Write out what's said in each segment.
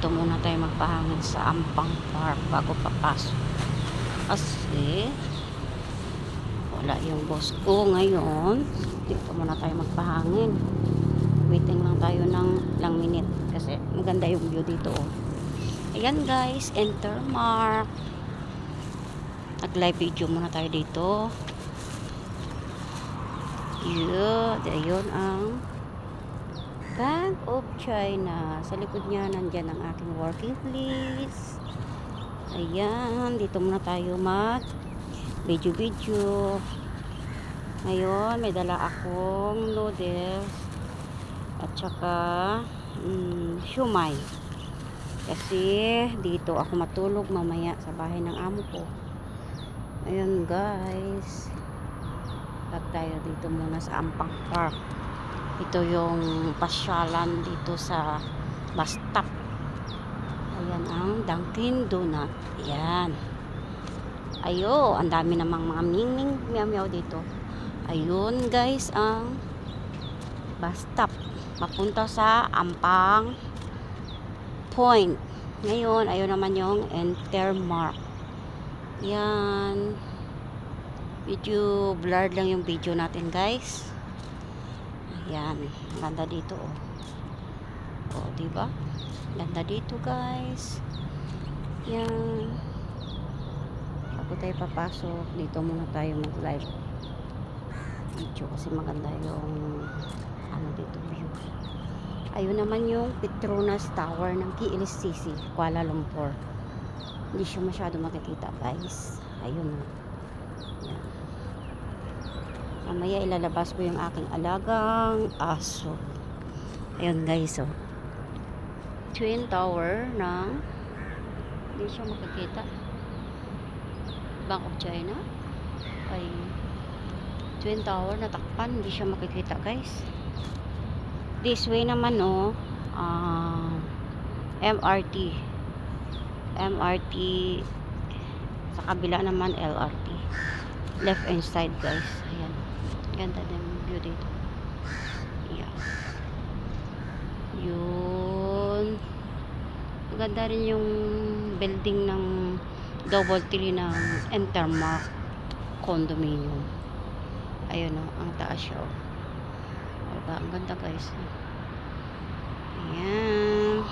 dito muna tayo magpahangin sa Ampang Park bago papasok. Kasi wala yung boss ko ngayon. Dito muna tayo magpahangin. Waiting lang tayo ng ilang minute kasi maganda yung view dito. Ayan guys, enter Mark. Nag-live video muna tayo dito. Ayun ang Bank of China. Sa likod niya nandyan ang aking working place. Ayan, dito muna tayo mag video. Ngayon may dala akong noodles at saka siumay. Kasi dito ako matulog mamaya sa bahay ng amo ko. Ayan guys, tayo dito muna sa Ampang Park. Ito yung pasyalan dito sa bus stop. Ayan ang Dunkin Donut. Ayan. Ayo, ang dami namang mga ming meow dito. Ayun guys ang bus stop papunta sa Ampang Point. Ngayon, ayun naman yung enter Mark. Yan. Video blurred lang yung video natin guys. Ayan, ganda dito diba? Ganda dito guys. Yan. Bago tayo papasok, dito muna tayo mag-live video kasi maganda yung dito view. Ayun naman yung Petronas Tower ng KLCC, Kuala Lumpur. Hindi siya masyado makikita guys. Ayun. Yan. Mamaya ilalabas ko yung aking alagang aso. Ayun guys, Twin Tower ng hindi siya makikita. Bank of China ay Twin Tower na takpan, hindi siya makikita guys. This way naman MRT sa kabila naman LRT, left hand side guys. Ayan, ganda din yung view dito. Yeah. Yun, ganda rin yung building ng double tree ng Entermark condominium. Ayun ang taas siya. Diba? Ang ganda guys. Ayan,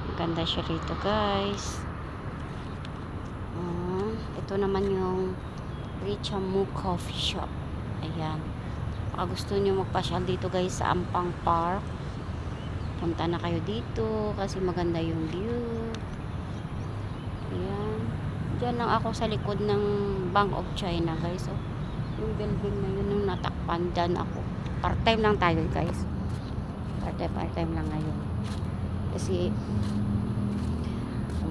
ang ganda siya rito guys. Ito naman yung Richamu Coffee Shop. Ayan, baka gusto nyo magpasyal dito guys sa Ampang Park, punta na kayo dito kasi maganda yung view. Ayan, dyan lang ako sa likod ng Bank of China guys. Yung building na yun yung natakpan, dyan ako. Part time lang tayo guys, part time lang ngayon kasi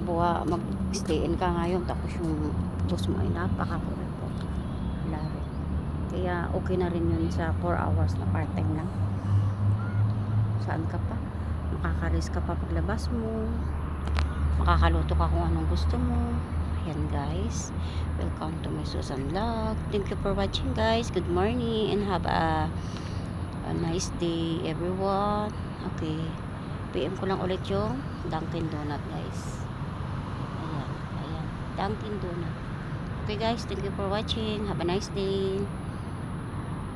mag-stay-in ka ngayon tapos yung boss mo ay napakakulit po. Kaya okay na rin yun sa 4 hours na part time lang. Saan ka pa? Makakaris ka pa paglabas mo. Makakaluto ka kung anong gusto mo. Ayan guys. Welcome to my Susan Vlog. Thank you for watching guys. Good morning and have a nice day everyone. Okay. PM ko lang ulit yung Dunkin Donut guys. Ayan. Dunkin Donut. Okay guys, thank you for watching. Have a nice day.